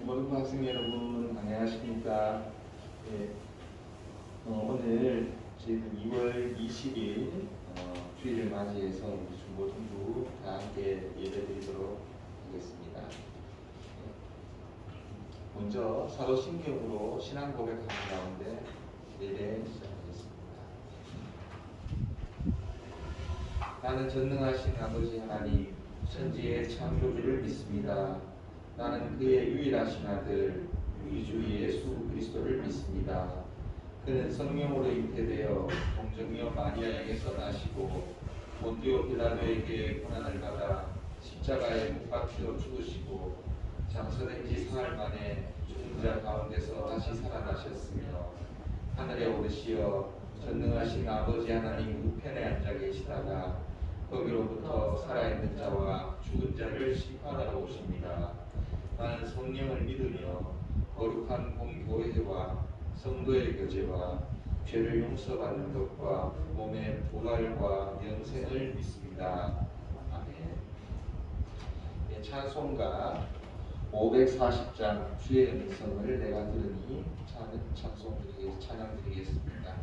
중고등부 학생 여러분 안녕하십니까? 예, 오늘 저희는 2월 20일 주일을 맞이해서 우리 중고등부 다 함께 예배드리도록 하겠습니다. 먼저 사도신경으로 신앙 고백하는 가운데 예배 시작하겠습니다. 나는 전능하신 아버지 하나님 천지의 창조주를 믿습니다. 나는 그의 유일하신 아들 우리 주 예수 그리스도를 믿습니다. 그는 성령으로 잉태되어 동정녀 마리아에게서 나시고 본디오 빌라도에게 고난을 받아 십자가에 못 박혀 죽으시고 장사된 지 사흘 만에 죽은 자 가운데서 다시 살아나셨으며 하늘에 오르시어 전능하신 아버지 하나님 우편에 앉아 계시다가 거기로부터 살아있는 자와 죽은 자를 심판하러 오십니다. 나는 성령을 믿으며 거룩한 공교회와 성도의 교제와 죄를 용서받는 것과 몸의 부활과 영생을 믿습니다. 아멘. 네, 찬송가 540장 주의 음성을 내가 들으니 찬양 드리겠습니다.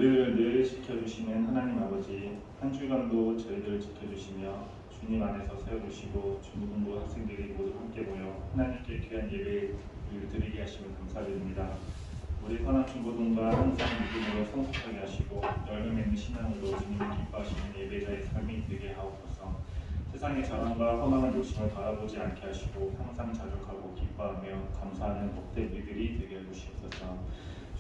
우리를 늘 지켜주시는 하나님 아버지, 한 주간도 저희들을 지켜주시며 주님 안에서 세워주시고 중고등부 학생들이 모두 함께 모여 하나님께 귀한 예배를 드리게 하시면 감사드립니다. 우리 선한 중고등부가 항상 믿음으로 성숙하게 하시고 열매 맺는 신앙으로 주님을 기뻐하시는 예배자의 삶이 되게 하옵소서. 세상의 자랑과 허망한 욕심을 바라보지 않게 하시고 항상 자족하고 기뻐하며 감사하는 복된 이들이 되게 해주시옵소서.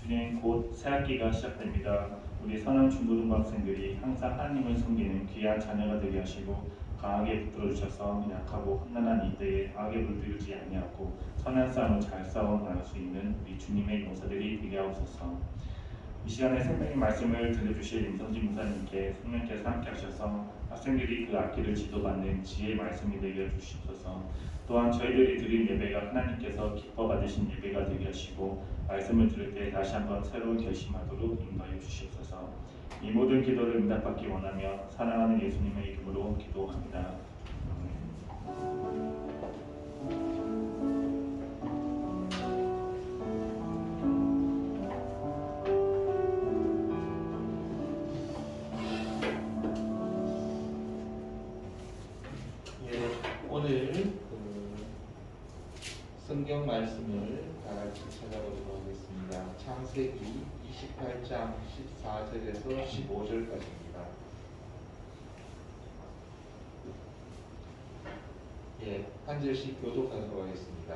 주님 곧 새학기가 시작됩니다. 우리 선한 중고등부 학생들이 항상 하나님을 섬기는 귀한 자녀가 되게 하시고 강하게 붙들어 주셔서 약하고 험난한 이때에 악에 물들지 아니하고 선한 싸움을 잘 싸워 나갈 수 있는 우리 주님의 용사들이 되게 하옵소서. 이 시간에 생명의 말씀을 들려주실 임성진 목사님께 성령께서 함께 하셔서 학생들이 그 악기를 지도받는 지혜의 말씀이 되게 해주시옵소서. 또한 저희들이 드린 예배가 하나님께서 기뻐 받으신 예배가 되게 하시고 말씀을 들을 때 다시 한번 새로운 결심하도록 인도하여 주시옵소서. 이 모든 기도를 응답받기 원하며 사랑하는 예수님의 이름으로 기도합니다. 오늘 성경 말씀을 다 같이 찾아보도록 하겠습니다. 창세기 28장 14절에서 15절까지입니다. 한 절씩 교독하도록 하겠습니다.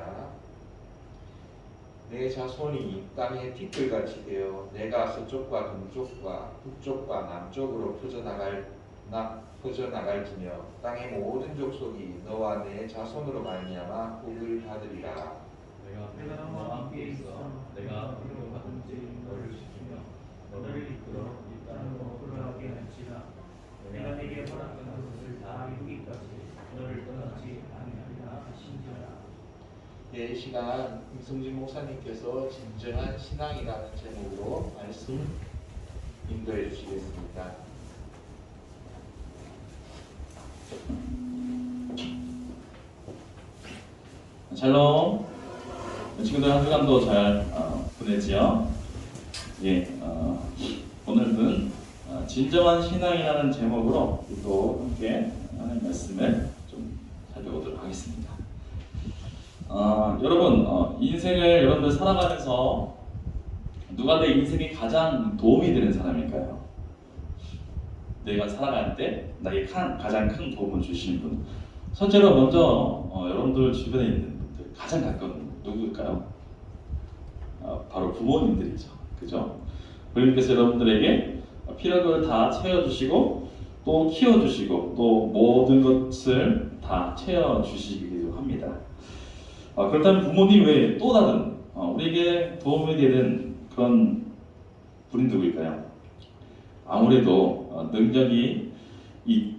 내 자손이 땅의 티끌같이 되어 내가 서쪽과 동쪽과 북쪽과 남쪽으로 퍼져나갈지며 땅의 모든 족속이 너와 내 자손으로 말미암아 복을 받으리라. 내가 너와 함께 있어 내가 어디로 가든지 너를 지키며 너를 이끌어 이 땅으로 들어가게 할지라. 내가 네게 허락한 것을 다 이루기까지 너를 떠나지 아니하리라 하신지라. 이 시간 임성진 목사님께서 진정한 신앙이라는 제목으로 말씀 인도해 주시겠습니다. 샬롬. 친구들 한 주간도 잘 보내지요? 오늘은 진정한 신앙이라는 제목으로 또 함께 하나님 말씀을 좀 살펴보도록 하겠습니다. 여러분, 인생을 여러분들 살아가면서 누가 내 인생에 가장 도움이 되는 사람일까요? 내가 살아갈 때 나에게 가장 큰 도움을 주시는 분. 첫째로 먼저 여러분들 주변에 있는 분들, 가장 가까운 누구일까요? 바로 부모님들이죠. 그죠? 부모님께서 여러분들에게 필요한 걸 다 채워주시고 또 키워주시고 또 모든 것을 다 채워주시기도 합니다. 그렇다면 부모님 외에 또 다른 우리에게 도움이 되는 그런 분이 누구일까요? 아무래도 능력이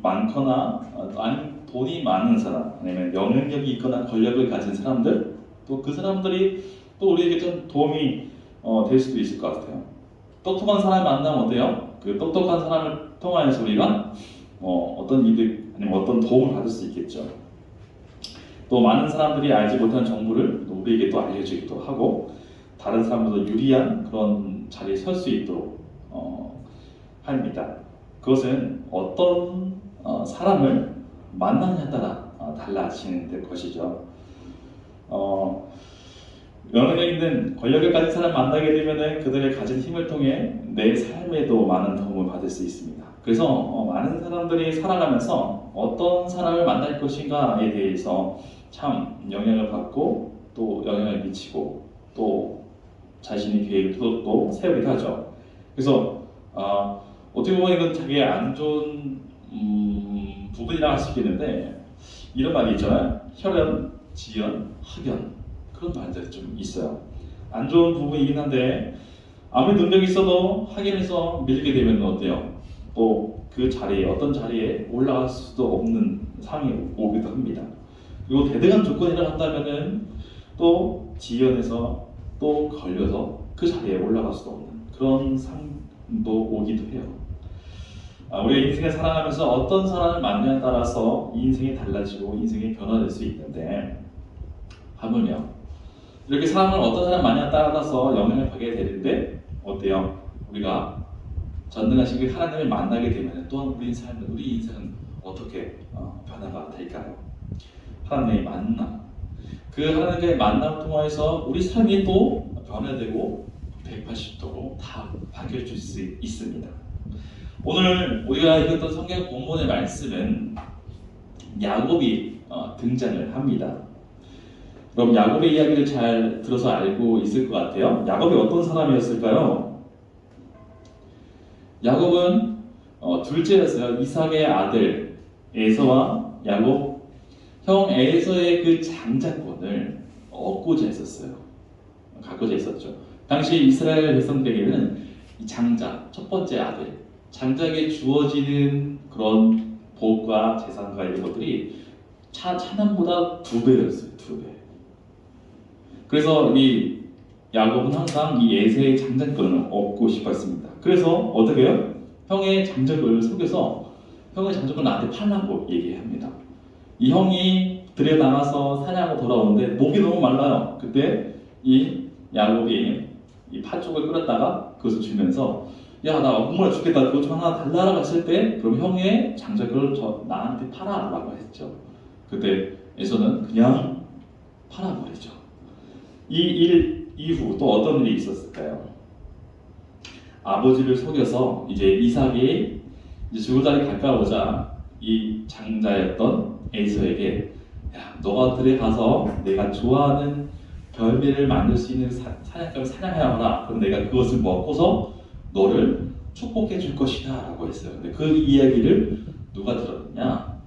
많거나 아니면 돈이 많은 사람, 아니면 영향력이 있거나 권력을 가진 사람들, 또 그 사람들이 또 우리에게 좀 도움이 될 수도 있을 것 같아요. 똑똑한 사람을 만나면 어때요? 그 똑똑한 사람을 통하여서 우리가 어떤 이득 아니면 어떤 도움을 받을 수 있겠죠. 또 많은 사람들이 알지 못하는 정보를 우리에게 또 알려주기도 하고 다른 사람보다 유리한 그런 자리에 설 수 있도록 합니다. 그것은 어떤 사람을 만나느냐에 따라 달라지는 것이죠. 영향력 있는 권력을 가진 사람을 만나게 되면 그들의 가진 힘을 통해 내 삶에도 많은 도움을 받을 수 있습니다. 그래서 많은 사람들이 살아가면서 어떤 사람을 만날 것인가에 대해서 참 영향을 받고 또 영향을 미치고 또 자신의 계획을 또 세우기도 하죠. 그래서 어떻게 보면 이건 자기의 안 좋은 부분이라 할 수 있겠는데 이런 말이 있잖아요. 혈연, 지연, 학연 그런 말들이 좀 있어요. 안 좋은 부분이긴 한데 아무리 능력이 있어도 학연에서 밀리게 되면 어때요? 또 그 자리에 어떤 자리에 올라갈 수도 없는 상황이 오기도 합니다. 그리고 대등한 조건이라 한다면은 또 지연에서 또 걸려서 그 자리에 올라갈 수도 없는 그런 상도 오기도 해요. 우리가 인생을 살아가면서 어떤 사람을 만나냐에 따라서 인생이 달라지고 인생이 변화될 수 있는데 하물며 이렇게 사람을 어떤 사람 만나냐에 따라서 영향을 받게 되는데 어때요? 우리가 전능하신 그 하나님을 만나게 되면 또한 우리 인생은 어떻게 변화가 될까요? 하나님의 만남, 그 하나님과의 만남을 통해서 우리 삶이 또 변화되고 180도로 다 바뀌어질 수 있습니다. 오늘 우리가 읽었던 성경 본문의 말씀은 야곱이 등장을 합니다. 그럼 야곱의 이야기를 잘 들어서 알고 있을 것 같아요. 야곱이 어떤 사람이었을까요? 야곱은 둘째였어요. 이삭의 아들 에서와 야곱 형 에서의 그 장자권을 얻고자 했었어요. 갖고자 했었죠. 당시 이스라엘 백성들에게는 이 장자, 첫 번째 아들, 장자에게 주어지는 그런 복과 재산과 이런 것들이 차남보다 2배였어요. 2배. 그래서 이 야곱은 항상 이 에서의 장자권을 얻고 싶었습니다. 그래서 어떻게 해요? 형의 장자권을 속여서 형의 장자권을 나한테 팔라고 얘기합니다. 이 형이 들에 나가서 사냥하고 돌아오는데 목이 너무 말라요. 그때 이 야곱이 이 팥죽을 끓였다가 그것을 주면서 야, 나 목말라 죽겠다. 그것 좀 하나 달라고 했을 때 그럼 형의 장자권을 나한테 팔아라고 했죠. 그때 에서는 그냥 팔아버리죠. 이 일 이후 또 어떤 일이 있었을까요? 아버지를 속여서 이제 이삭이 이제 죽을 날이 가까우자 이 장자였던 에서에게 야, 너가 들에 가서 내가 좋아하는 별미를 만들 수 있는 사냥감을 사냥해라. 그럼 내가 그것을 먹고서 너를 축복해 줄 것이다 라고 했어요. 근데 그 이야기를 누가 들었느냐?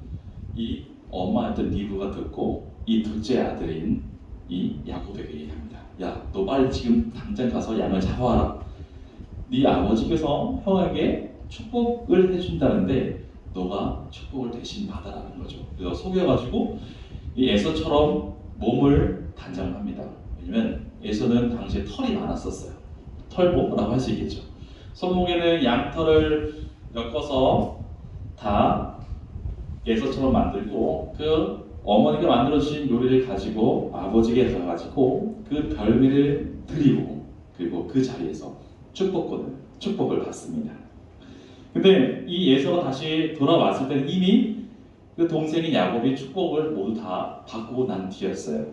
이 엄마였던 리브가 듣고 이 둘째 아들인 이 야곱에게 얘기합니다. 야, 너 빨리 지금 당장 가서 양을 잡아와라. 네 아버지께서 형에게 축복을 해준다는데 너가 축복을 대신 받아라는 거죠. 그래서 속여가지고 이 에서처럼 몸을 단장합니다. 왜냐면 에서는 당시에 털이 많았었어요. 털보라고 할 수 있겠죠. 손목에는 양털을 엮어서 다 에서처럼 만들고 그 어머니가 만들어주신 요리를 가지고 아버지에게 가가지고 그 별미를 드리고 그리고 그 자리에서 축복을 받습니다. 근데 이 에서가 다시 돌아왔을 때는 이미 그 동생인 야곱이 축복을 모두 다 받고 난 뒤였어요.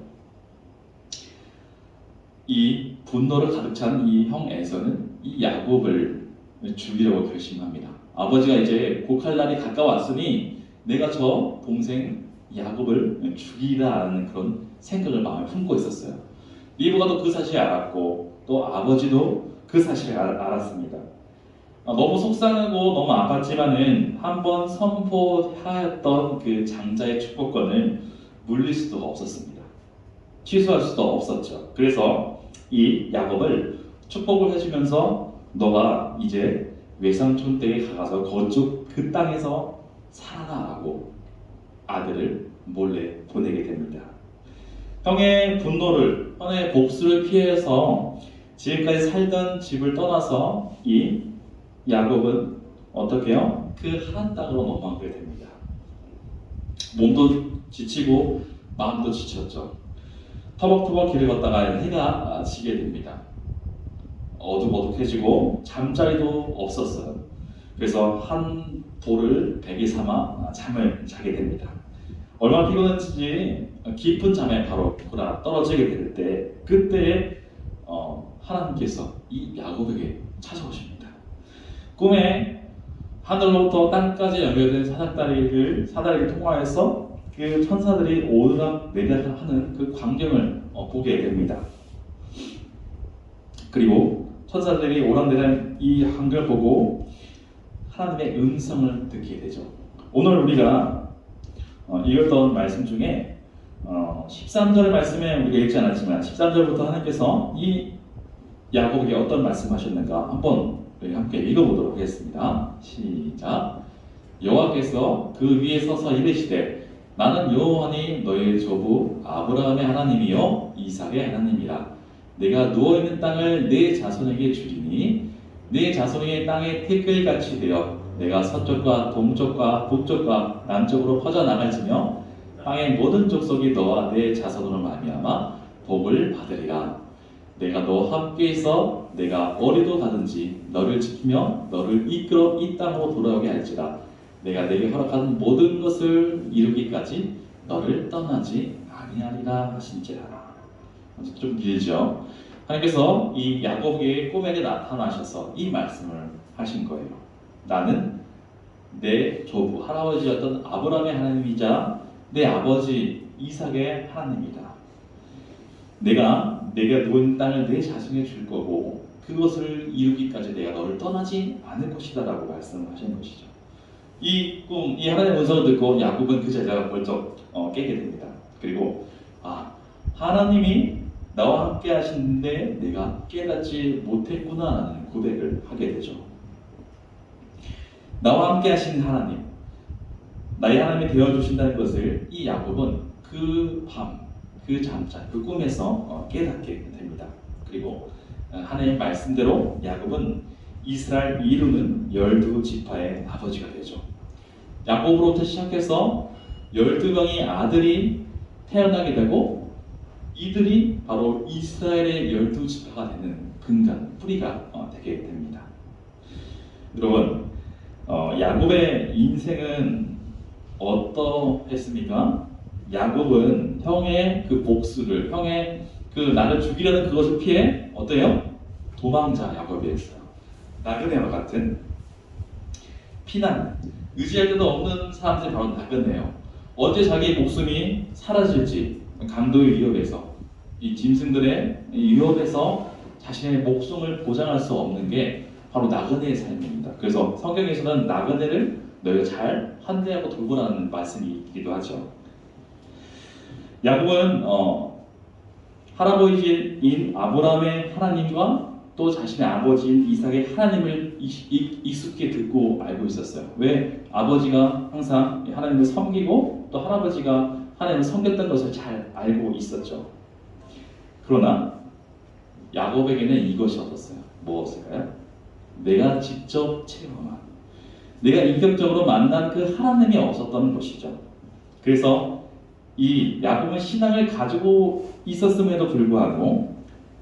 이 분노를 가득 찬 이 형 에서는 이 야곱을 죽이려고 결심합니다. 아버지가 이제 곡할 날이 가까웠으니 내가 저 동생 야곱을 죽이라는 그런 생각을 마음에 품고 있었어요. 리브가 또 그 사실을 알았고 또 아버지도 그 사실을 알았습니다. 너무 속상하고 너무 아팠지만은 한번 선포하였던 그 장자의 축복권을 물릴 수도 없었습니다. 취소할 수도 없었죠. 그래서 이 야곱을 축복을 해주면서 너가 이제 외삼촌 댁에 가서 거쪽 그 땅에서 살아라라고 아들을 몰래 보내게 됩니다. 형의 분노를, 형의 복수를 피해서 지금까지 살던 집을 떠나서 이 야곱은 어떻게 해요? 그 한 땅으로 넘어가게 됩니다. 몸도 지치고 마음도 지쳤죠. 터벅터벅 길을 걷다가 해가 지게 됩니다. 어둑어둑해지고 잠자리도 없었어요. 그래서 한 돌을 베개 삼아 잠을 자게 됩니다. 얼마나 피곤했는지 깊은 잠에 바로 돌아 떨어지게 될 때 그때 하나님께서 이 야곱에게 찾아오십니다. 꿈에 하늘로부터 땅까지 연결된 사다리를 통하여서 그 천사들이 오르락 내리락 하는 그 광경을 보게 됩니다. 그리고 천사들이 오락내리락 이 광경을 보고 하나님의 음성을 듣게 되죠. 오늘 우리가 읽었던 말씀 중에 13절의 말씀에 우리가 읽지 않았지만 13절부터 하나님께서 이 야곱에게 어떤 말씀하셨는가 한번 우리 함께 읽어보도록 하겠습니다. 시작. 여호와께서 그 위에 서서 이르시되 나는 여호와니 너의 조부 아브라함의 하나님이요 이삭의 하나님이라. 내가 누워있는 땅을 내 자손에게 주리니 내 자손의 땅에 태끌같이 되어 내가 서쪽과 동쪽과 북쪽과 남쪽으로 퍼져나갈지며 땅의 모든 족속이 너와 내 자손으로 말미암아 복을 받으리라. 내가 너와 함께 있어 내가 어디로 가든지 너를 지키며 너를 이끌어 이 땅으로 돌아오게 할지라. 내가 내게 허락한 모든 것을 이루기까지 너를 떠나지 아니하리라 하신지라. 좀 길죠. 하나님께서 이 야곱에게 꿈에 나타나셔서 이 말씀을 하신 거예요. 나는 내 조부 할아버지였던 아브라함의 하나님이자 내 아버지 이삭의 하나님이다. 내가 놓은 땅을 내 자손에 줄 거고 그것을 이루기까지 내가 너를 떠나지 않을 것이다라고 말씀하신 것이죠. 이 하나님의 음성을 듣고 야곱은 그 제자가 벌쩍 깨게 됩니다. 그리고 하나님이 나와 함께 하시는데 내가 깨닫지 못했구나라는 고백을 하게 되죠. 나와 함께 하시는 하나님, 나의 하나님이 되어주신다는 것을 이 야곱은 그 밤, 그 잠자, 그 꿈에서 깨닫게 됩니다. 그리고 하나님의 말씀대로 야곱은 이스라엘 이루는 12지파의 아버지가 되죠. 야곱으로부터 시작해서 12명의 아들이 태어나게 되고 이들이 바로 이스라엘의 12지파가 되는 근간, 뿌리가 되게 됩니다. 여러분, 야곱의 인생은 어떠했습니까? 야곱은 형의 그 복수를, 형의 그 나를 죽이려는 그것을 피해 어때요? 도망자 야곱이었어요. 나그네와 같은 피난, 의지할 데도 없는 사람들이 바로 나그네요. 언제 자기의 목숨이 사라질지 강도의 위협에서, 이 짐승들의 위협에서 자신의 목숨을 보장할 수 없는 게 바로 나그네의 삶입니다. 그래서 성경에서는 나그네를 너희가 잘 환대하고 돌보라는 말씀이 있기도 하죠. 야곱은 할아버지인 아브라함의 하나님과 또 자신의 아버지인 이삭의 하나님을 익숙히 듣고 알고 있었어요. 왜? 아버지가 항상 하나님을 섬기고 또 할아버지가 하나님을 섬겼던 것을 잘 알고 있었죠. 그러나 야곱에게는 이것이 없었어요. 무엇일까요? 내가 직접 체험한, 내가 인격적으로 만난 그 하나님이 없었던 것이죠. 그래서 이 야곱은 신앙을 가지고 있었음에도 불구하고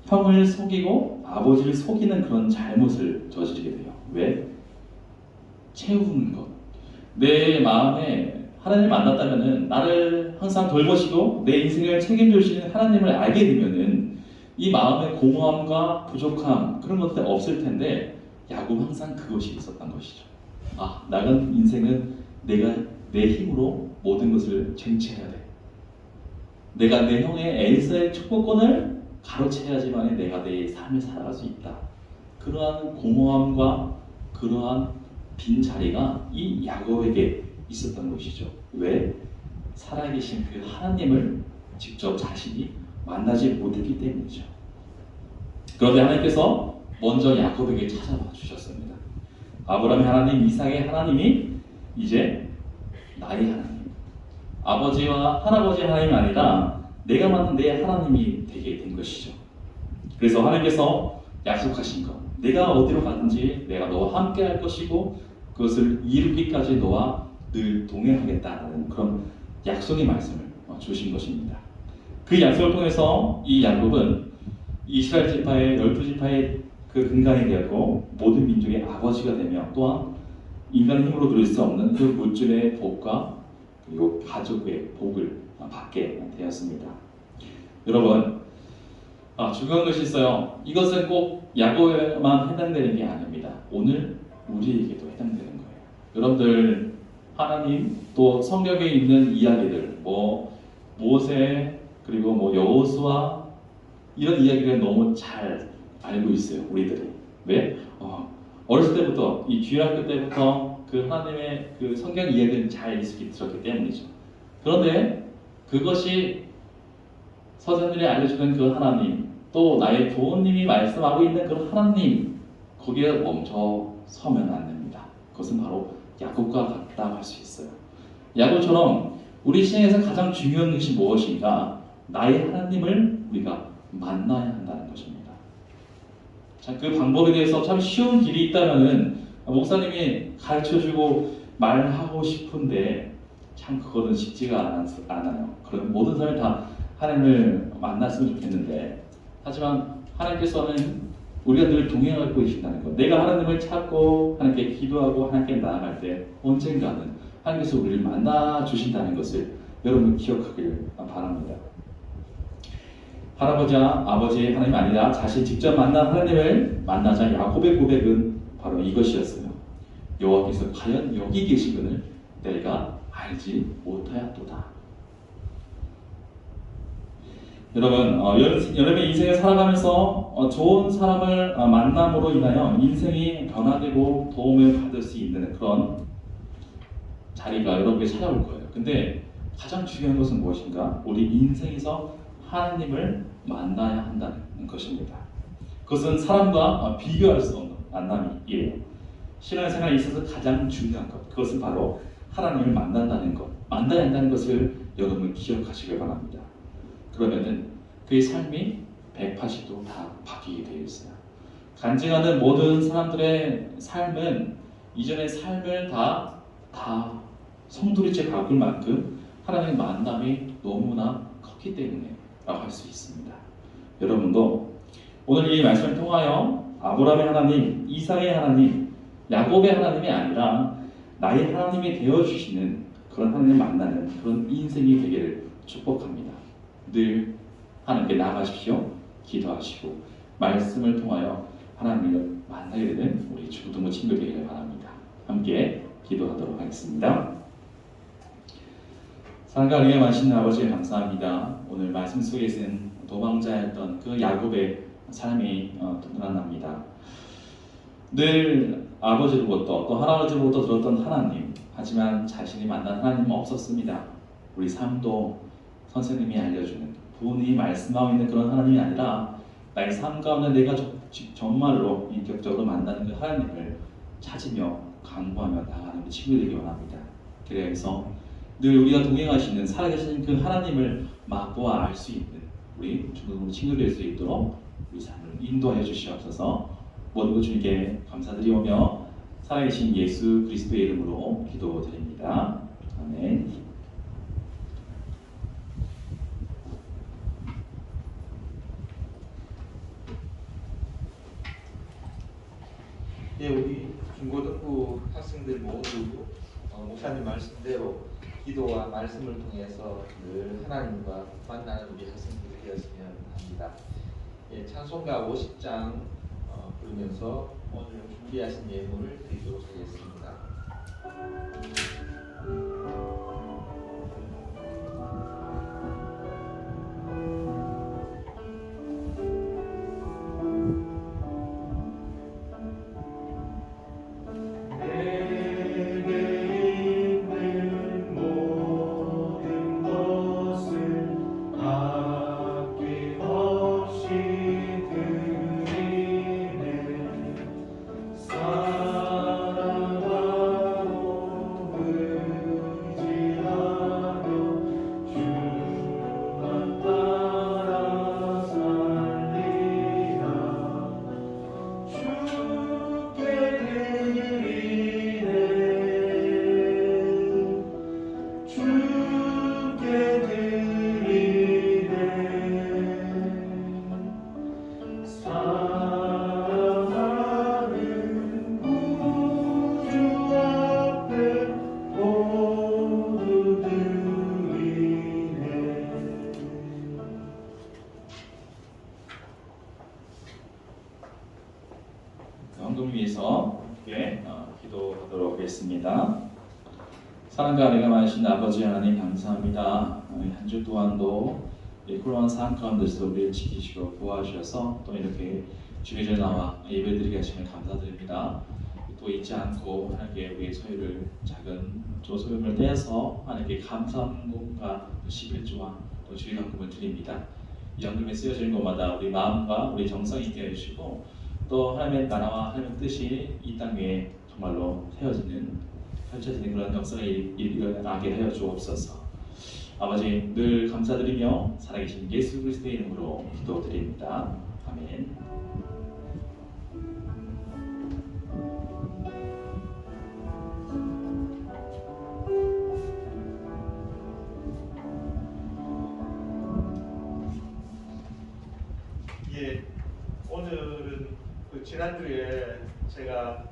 형을 속이고 아버지를 속이는 그런 잘못을 저지르게 돼요. 왜? 채우는 것. 내 마음에 하나님을 만났다면은 나를 항상 돌보시고 내 인생을 책임져 주시는 하나님을 알게 되면은 이 마음의 공허함과 부족함 그런 것들 없을 텐데 야곱은 항상 그것이 있었던 것이죠. 나는 인생은 내가 내 힘으로 모든 것을 쟁취해야 돼. 내가 내 형의 엘사의 축복권을 가로채야지만 내가 내 삶을 살아갈 수 있다. 그러한 공허함과 그러한 빈자리가 이 야곱에게 있었던 것이죠. 왜? 살아계신 그 하나님을 직접 자신이 만나지 못했기 때문이죠. 그런데 하나님께서 먼저 야곱에게 찾아와 주셨습니다. 아브라함의 하나님, 이삭의 하나님이 이제 나의 하나님, 아버지와 할아버지의 하나님이 아니라 내가 만든 내 하나님이 되게 된 것이죠. 그래서 하나님께서 약속하신 것, 내가 어디로 가든지 내가 너와 함께 할 것이고 그것을 이루기까지 너와 늘 동행하겠다라는 그런 약속의 말씀을 주신 것입니다. 그 약속을 통해서 이 야곱은 이스라엘 지파의 12지파의 그 근간이 되었고 모든 민족의 아버지가 되며 또한 인간의 힘으로 누릴 수 없는 그 물질의 복과 그리고 가족의 복을 받게 되었습니다. 여러분, 중요한 것이 있어요. 이것은 꼭 야곱에만 해당되는 게 아닙니다. 오늘 우리에게도 해당되는 거예요. 여러분들 하나님 또 성경에 있는 이야기들, 모세 그리고 여호수아 이런 이야기를 너무 잘 알고 있어요. 우리들이. 왜? 어렸을 때부터 이 주일학교 때부터 그 하나님의 그 성경 이야기를 잘 익숙히 들었기 때문이죠. 그런데 그것이 선생님들이 알려주는 그 하나님, 또 나의 부모님이 말씀하고 있는 그 하나님, 거기에 멈춰 서면 안 됩니다. 그것은 바로 야곱과 같다고 할 수 있어요. 야곱처럼 우리 신앙에서 가장 중요한 것이 무엇인가? 나의 하나님을 우리가 만나야 한다는 것입니다. 자, 그 방법에 대해서 참 쉬운 길이 있다면은 목사님이 가르쳐주고 말하고 싶은데 참 그거는 쉽지가 않아요. 그럼 모든 사람이 다 하나님을 만났으면 좋겠는데 하지만 하나님께서는 우리가 늘 동행하고 계신다는 것. 내가 하나님을 찾고 하나님께 기도하고 하나님께 나아갈 때 언젠가는 하나님께서 우리를 만나 주신다는 것을 여러분 기억하길 바랍니다. 할아버지와 아버지의 하나님이 아니라 자신 직접 만난 하나님을 만나자 야곱의 고백은 바로 이것이었어요. 여호와께서 과연 여기 계시거늘 내가 알지 못하였도다. 여러분, 여러분의 인생을 살아가면서 좋은 사람을 만남으로 인하여 인생이 변화되고 도움을 받을 수 있는 그런 자리가 여러분에게 찾아올 거예요. 근데 가장 중요한 것은 무엇인가? 우리 인생에서 하나님을 만나야 한다는 것입니다. 그것은 사람과 비교할 수 없는 만남이에요. 신앙생활에 있어서 가장 중요한 것, 그것은 바로 하나님을 만난다는 것, 만나야 한다는 것을 여러분 기억하시길 바랍니다. 그러면은 그의 삶이 180도 다 바뀌게 되어 있어요. 간증하는 모든 사람들의 삶은 이전의 삶을 다 송두리째 바꿀 만큼 하나님의 만남이 너무나 컸기 때문에 라고 할 수 있습니다. 여러분도 오늘 이 말씀을 통하여 아브라함의 하나님, 이삭의 하나님, 야곱의 하나님이 아니라 나의 하나님이 되어주시는 그런 하나님을 만나는 그런 인생이 되기를 축복합니다. 늘 하나님께 나아가십시오. 기도하시고 말씀을 통하여 하나님을 만나게 되는 우리 중등부 친구 되기를 바랍니다. 함께 기도하도록 하겠습니다. 사랑과 은혜 많으신 아버지 감사합니다. 오늘 말씀 속에 있는 도망자였던 그 야곱의 삶이 드러납니다. 늘 아버지로부터 또 할아버지로부터 들었던 하나님, 하지만 자신이 만난 하나님은 없었습니다. 우리 삶도 선생님이 알려주는 부모님이 말씀하고 있는 그런 하나님이 아니라 나의 삶 가운데 내가 정말로 인격적으로 만나는 그 하나님을 찾으며 강구하며 나가는 친구들이 되기 원합니다. 그래서 늘 우리가 동행하시는 살아계신 그 하나님을 맛보아 알 수 있는 우리 중등부 친구들 될 수 있도록 우리 삶을 인도하여 주시옵소서. 모든 것 주님께 감사드리오며 살아계신 예수 그리스도의 이름으로 기도드립니다. 아멘. 예, 우리 중고등부 학생들 모두 목사님 말씀대로 기도와 말씀을 통해서 늘 하나님과 만나는 우리 학생들이 되었으면 합니다. 예, 찬송가 50장 부르면서 오늘 준비하신 예물을 드리도록 하겠습니다. 헌금을 위해서 함께 기도하도록 하겠습니다. 사랑과 은혜가 많으신 아버지 하나님 감사합니다. 한 주 동안도 이 코로나 상황 가운데서 우리를 지키시고 보호하셔서 또 이렇게 주의를 나와 예배드리게 하시면 감사드립니다. 또 잊지 않고 하나님께 우리의 소유를 작은 조소금을 떼어서 하나님께 감사함과 11조와 또 주의 헌금을 드립니다. 이 헌금이 쓰여지는 곳마다 우리 마음과 우리 정성이 있게 해주시고 또 하나님의 나라와 하나님의 뜻이 이 땅 위에 정말로 펼쳐지는 그런 역사가 일어나게 하여 주옵소서. 아버지 늘 감사드리며 살아계신 예수 그리스도의 이름으로 기도드립니다. 아멘. 예, 오늘은 지난주에 제가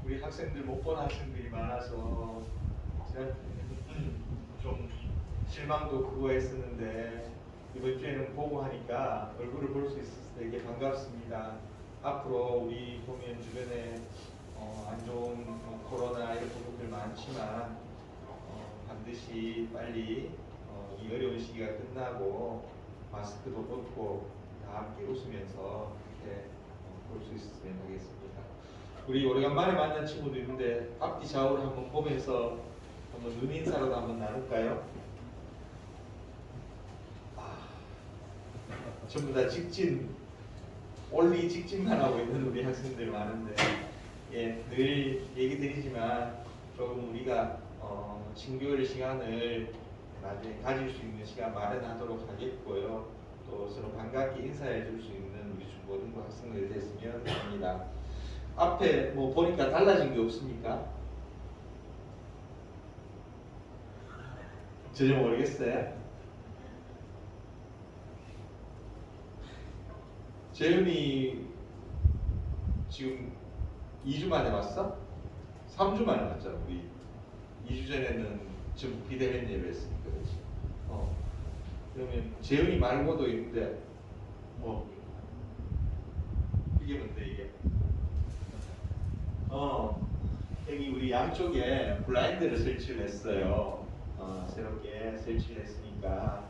우리 학생들 못 본 학생들이 많아서 좀 실망도 크고 했었는데 이번 주에는 보고 하니까 얼굴을 볼 수 있어서 되게 반갑습니다. 앞으로 우리 보면 주변에 안 좋은 코로나 이런 부분들 많지만 반드시 빨리 이 어려운 시기가 끝나고 마스크도 벗고 다 함께 웃으면서 이렇게 볼 수 있었으면 하겠습니다. 우리 오래간만에 만난 친구도 있는데 앞뒤 좌우를 한번 보면서 한번 눈인사라도 한번 나눌까요? 전부 다 직진, 올리 직진만 하고 있는 우리 학생들 많은데, 예, 늘 얘기 드리지만 조금 우리가 친교일 시간을 나중에 가질 수 있는 시간 마련하도록 하겠고요. 또 서로 반갑게 인사해 줄 수 있는 우리 중고등부 학생들이 됐으면 합니다. 앞에 뭐 보니까 달라진 게 없습니까? 전혀 모르겠어요. 재윤이 지금 2주 만에 왔어? 3주 만에 왔잖아. 우리 2주 전에는 전부 비대면 예배했으니까 그렇지. 그러면 재윤이 말고도 있는데 뭐 이게 뭔데 이게? 여기 우리 양쪽에 블라인드를 설치를 했어요. 새롭게 설치를 했으니까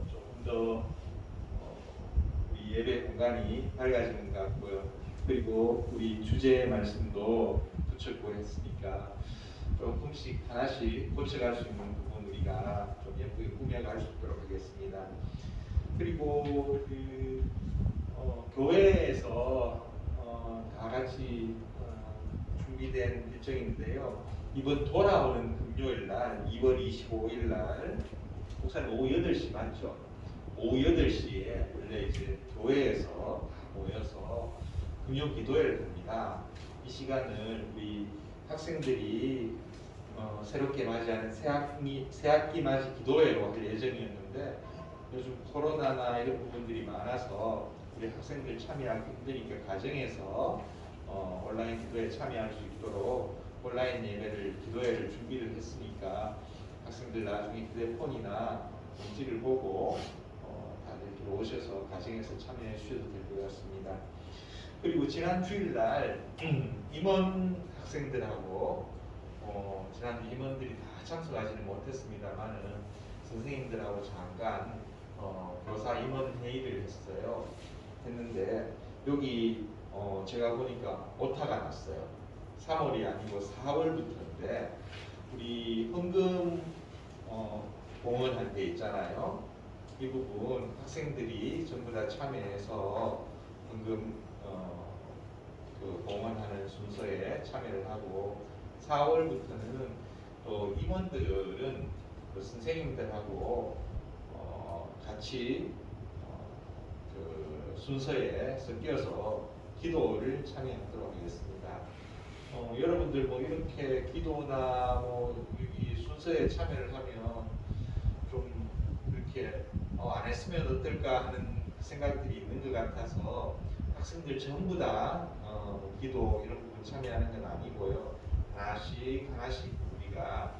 조금 더 우리 예배 공간이 밝아지는 것 같고요. 그리고 우리 주제 말씀도 붙였고 했으니까 조금씩 하나씩 고쳐갈 수 있는 부분 우리가 좀 예쁘게 꾸며갈 수 있도록 하겠습니다. 그리고 교회에서 다 같이 준비된 일정인데요. 이번 돌아오는 금요일 날 2월 25일 날 목사님 오후 8시 맞죠? 오후 8시에 원래 이제 교회에서 모여서 금요 기도회를 합니다. 이 시간을 우리 학생들이 새롭게 맞이하는 새학기 맞이 기도회로 할 예정이었는데 요즘 코로나나 이런 부분들이 많아서 우리 학생들 참여하기 힘드니까 가정에서 온라인 기도회에 참여할 수 있도록 온라인 예배를 기도회를 준비를 했으니까 학생들 나중에 휴대폰이나 공지를 보고 다들 이렇게 오셔서 가정에서 참여해 주셔도 될 것 같습니다. 그리고 지난 주일날 임원 학생들하고 지난 임원들이 다 참석하지는 못했습니다만은 선생님들하고 잠깐 교사 임원 회의를 했는데 여기 제가 보니까 오타가 났어요. 3월이 아니고 4월부터인데 우리 헌금 공헌할 때 있잖아요. 이 부분 학생들이 전부 다 참여해서 헌금 그 공헌하는 순서에 참여를 하고 4월부터는 또 임원들은 그 선생님들하고 같이 그 순서에 섞여서 기도를 참여하도록 하겠습니다. 여러분들 뭐 이렇게 기도나 뭐 여기 순서에 참여를 하면 좀 이렇게 안 했으면 어떨까 하는 생각들이 있는 것 같아서 학생들 전부 다 기도 이런 부분 참여하는 건 아니고요. 하나씩 우리가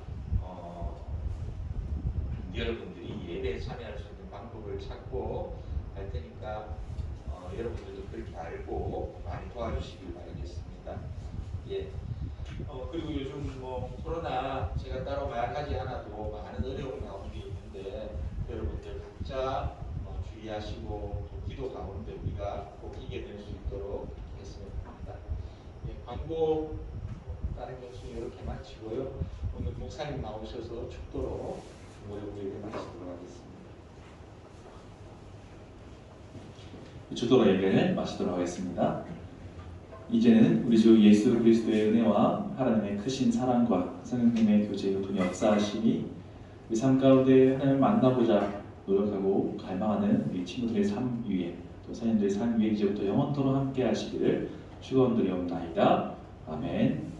여러분들이 예배에 참여할 수 있는 방법을 찾고 할 테니까 여러분들도 그렇게 알고 많이 도와주시길 바라겠습니다. 예. 그리고 요즘 뭐 코로나 제가 따로 말하지 않아도 많은 어려움 가운데 있는데 여러분들 각자 주의하시고 또 기도 가운데 우리가 꼭 이겨낼 수 있도록 했으면 합니다. 예, 광고 다른 것은 이렇게 마치고요. 오늘 목사님 나오셔서 축도로 모여보게 마치도록 하겠습니다. 주도로 예배를 마치도록 하겠습니다. 이제는 우리 주 예수 그리스도의 은혜와 하나님의 크신 사랑과 성령님의 교제의 분이 역사하심이 우리 삶 가운데 하나님을 만나보자 노력하고 갈망하는 우리 친구들의 삶 위에 또 사님들의 삶 위에 이제부터 영원토록 함께 하시기를 축원드리옵나이다. 아멘.